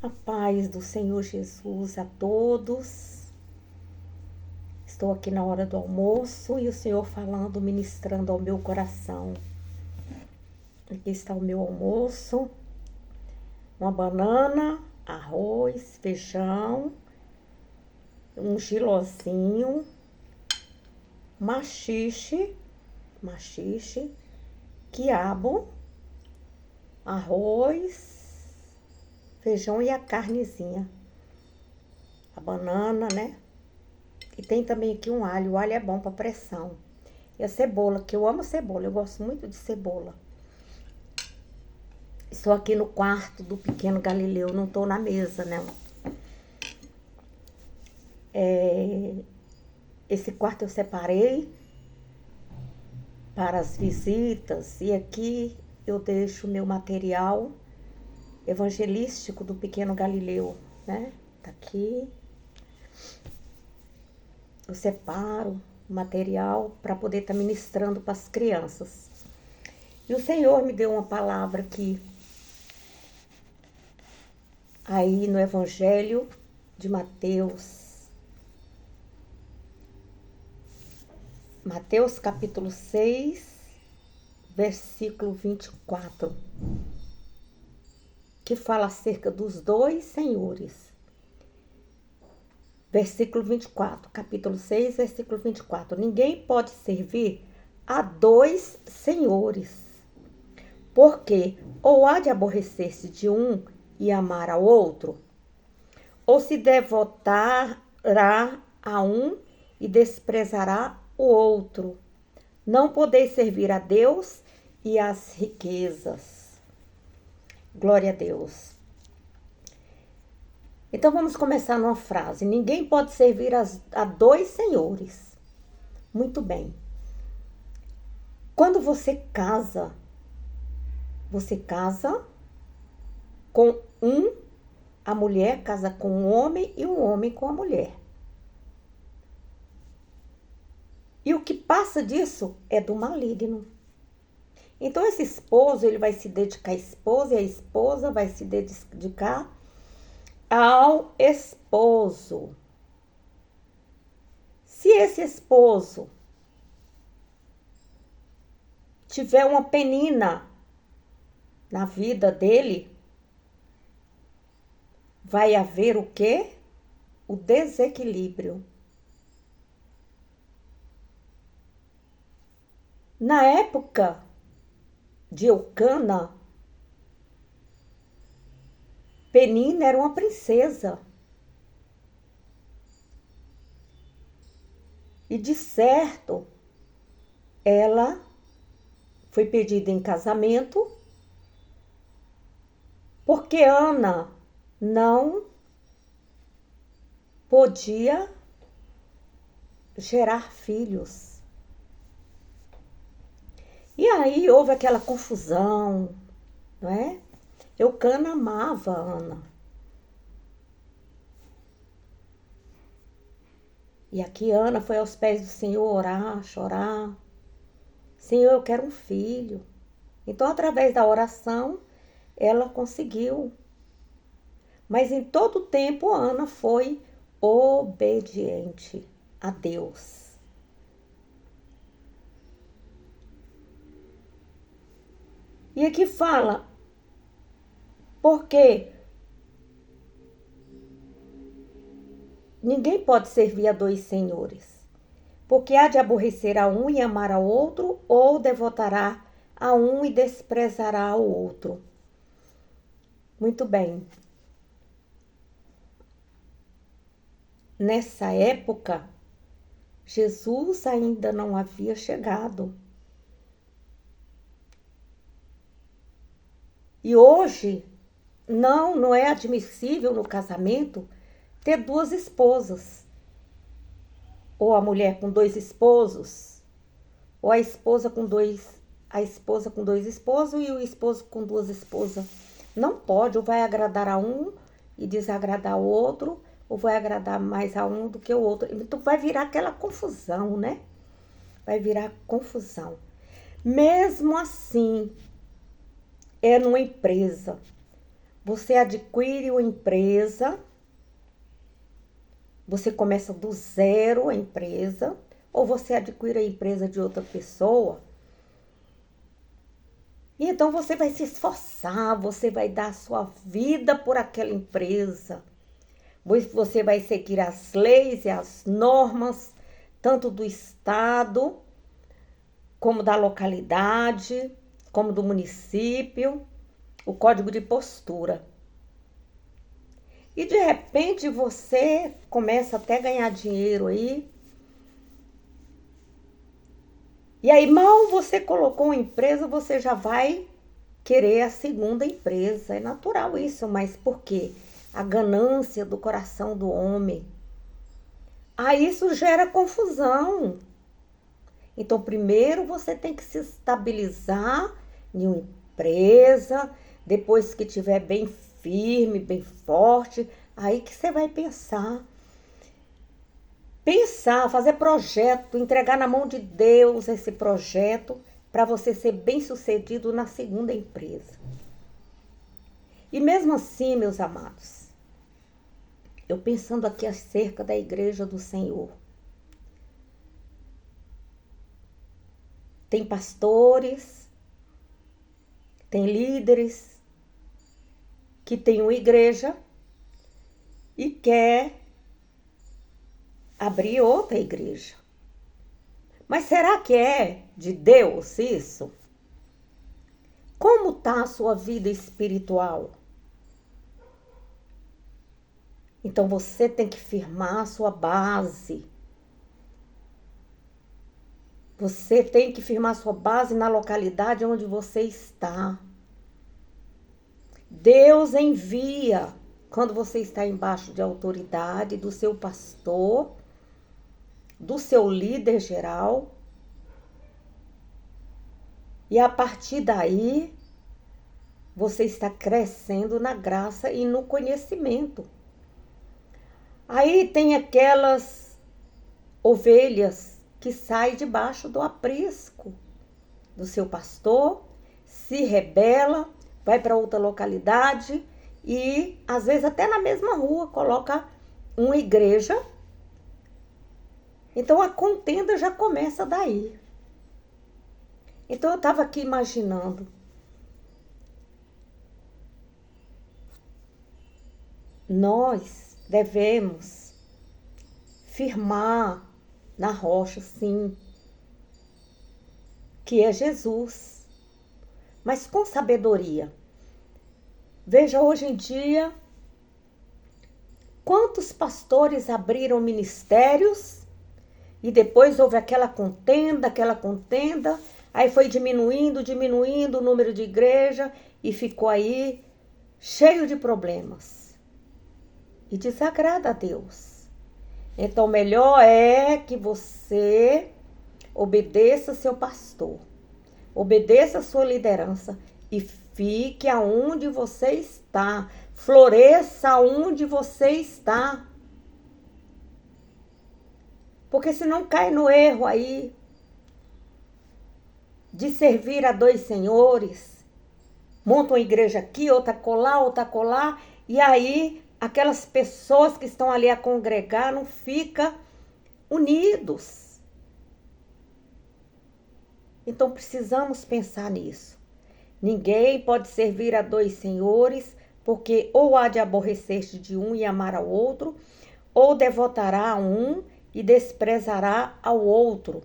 A paz do Senhor Jesus a todos. Estou aqui na hora do almoço e o Senhor falando, ministrando ao meu coração. Aqui está o meu almoço. Uma banana, arroz, feijão, um gilozinho, maxixe, quiabo, arroz, feijão e a carnezinha. A banana, né? E tem também aqui um alho. O alho é bom para pressão. E a cebola, que eu amo cebola. Eu gosto muito de cebola. Estou aqui no quarto do pequeno Galileu. Não estou na mesa, né? Esse quarto eu separei para as visitas. E aqui eu deixo o meu material evangelístico do pequeno Galileu, né? Tá aqui. Eu separo o material para poder estar ministrando para as crianças. E o Senhor me deu uma palavra aqui, aí no Evangelho de Mateus. Mateus capítulo 6, versículo 24. Que fala acerca dos dois senhores. Versículo 24, capítulo 6, versículo 24. Ninguém pode servir a dois senhores, porque ou há de aborrecer-se de um e amar ao outro, ou se devotará a um e desprezará o outro. Não podeis servir a Deus e às riquezas. Glória a Deus. Então vamos começar numa frase. Ninguém pode servir a dois senhores. Muito bem. Quando você casa com a mulher casa com o homem e o homem com a mulher. E o que passa disso é do maligno. Então esse esposo, ele vai se dedicar à esposa e a esposa vai se dedicar ao esposo. Se esse esposo tiver uma penina na vida dele, vai haver o quê? O desequilíbrio. Na época de Eucana, Penina era uma princesa. E de certo, ela foi pedida em casamento porque Ana não podia gerar filhos. E aí houve aquela confusão, não é? Eucana amava Ana. E aqui Ana foi aos pés do Senhor orar, chorar. Senhor, eu quero um filho. Então, através da oração, ela conseguiu. Mas em todo o tempo, Ana foi obediente a Deus. E aqui fala, porque ninguém pode servir a dois senhores, porque há de aborrecer a um e amar ao outro, ou devotará a um e desprezará ao outro. Muito bem. Nessa época, Jesus ainda não havia chegado. E hoje, não é admissível no casamento ter duas esposas. Ou a mulher com dois esposos, ou a esposa com dois esposos e o esposo com duas esposas. Não pode, ou vai agradar a um e desagradar o outro, ou vai agradar mais a um do que o outro. Então vai virar aquela confusão, né? Vai virar confusão. Mesmo assim, é numa empresa. Você adquire uma empresa, você começa do zero a empresa, ou você adquire a empresa de outra pessoa. E então você vai se esforçar, você vai dar a sua vida por aquela empresa. Você vai seguir as leis e as normas, tanto do estado, como da localidade, como do município, o código de postura. E de repente você começa até a ganhar dinheiro aí. E aí mal você colocou uma empresa, você já vai querer a segunda empresa. É natural isso, mas por quê? A ganância do coração do homem. Aí isso gera confusão. Então, primeiro você tem que se estabilizar em uma empresa, depois que estiver bem firme, bem forte, aí que você vai pensar. Pensar, fazer projeto, entregar na mão de Deus esse projeto para você ser bem-sucedido na segunda empresa. E mesmo assim, meus amados, eu pensando aqui acerca da igreja do Senhor, tem pastores, tem líderes que têm uma igreja e quer abrir outra igreja. Mas será que é de Deus isso? Como está a sua vida espiritual? Então você tem que firmar a sua base. Você tem que firmar a sua base na localidade onde você está. Deus envia quando você está embaixo de autoridade do seu pastor, do seu líder geral. E a partir daí, você está crescendo na graça e no conhecimento. Aí tem aquelas ovelhas que saem debaixo do aprisco do seu pastor, se rebela, vai para outra localidade e às vezes até na mesma rua coloca uma igreja. Então a contenda já começa daí. Então eu estava aqui imaginando, nós devemos firmar na rocha, sim, que é Jesus, mas com sabedoria. Veja, hoje em dia, quantos pastores abriram ministérios e depois houve aquela contenda, aí foi diminuindo o número de igreja e ficou aí cheio de problemas. E desagrada a Deus. Então, melhor é que você obedeça seu pastor, obedeça a sua liderança e fique aonde você está, floresça aonde você está. Porque senão cai no erro aí de servir a dois senhores, monta uma igreja aqui, outra colar, e aí aquelas pessoas que estão ali a congregar não ficam unidos. Então precisamos pensar nisso. Ninguém pode servir a dois senhores, porque ou há de aborrecer-se de um e amar ao outro, ou devotará a um e desprezará ao outro.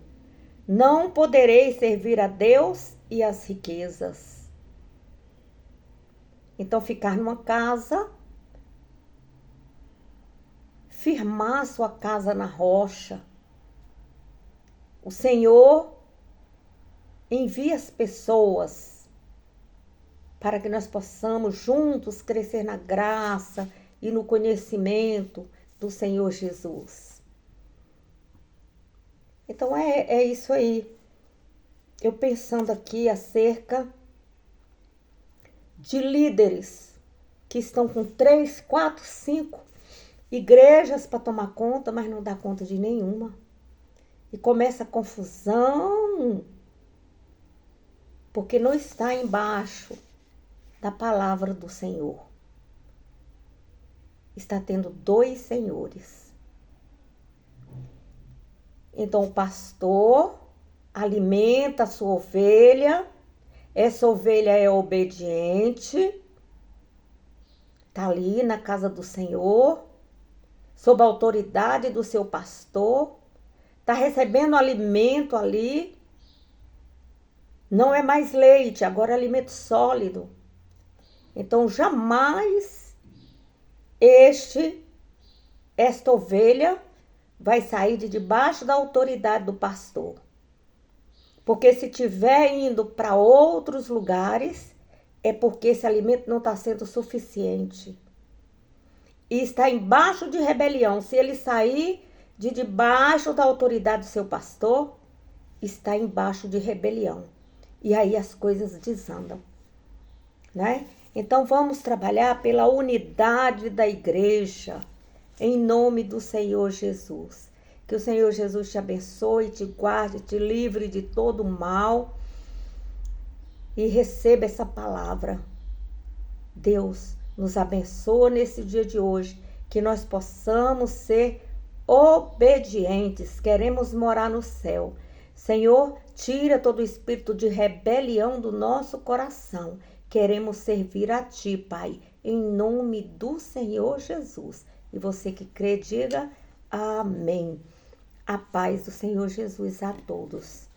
Não podereis servir a Deus e às riquezas. Então, ficar numa casa, firmar sua casa na rocha. O Senhor envia as pessoas para que nós possamos juntos crescer na graça e no conhecimento do Senhor Jesus. Então é isso aí. Eu pensando aqui acerca de líderes que estão com 3, 4, 5 igrejas para tomar conta, mas não dá conta de nenhuma. E começa a confusão, porque não está embaixo da palavra do Senhor. está tendo dois senhores. Então o pastor alimenta a sua ovelha, essa ovelha é obediente, está ali na casa do Senhor, sob a autoridade do seu pastor, está recebendo alimento ali, não é mais leite, agora é alimento sólido. Então jamais esta ovelha vai sair de debaixo da autoridade do pastor. Porque se estiver indo para outros lugares, é porque esse alimento não está sendo suficiente. E está embaixo de rebelião. Se ele sair de debaixo da autoridade do seu pastor, está embaixo de rebelião. E aí as coisas desandam, né? Então vamos trabalhar pela unidade da igreja, em nome do Senhor Jesus. Que o Senhor Jesus te abençoe, te guarde, te livre de todo mal e receba essa palavra. Deus nos abençoe nesse dia de hoje, que nós possamos ser obedientes, queremos morar no céu. Senhor, tira todo o espírito de rebelião do nosso coração. Queremos servir a Ti, Pai, em nome do Senhor Jesus. E você que crê, diga amém. A paz do Senhor Jesus a todos.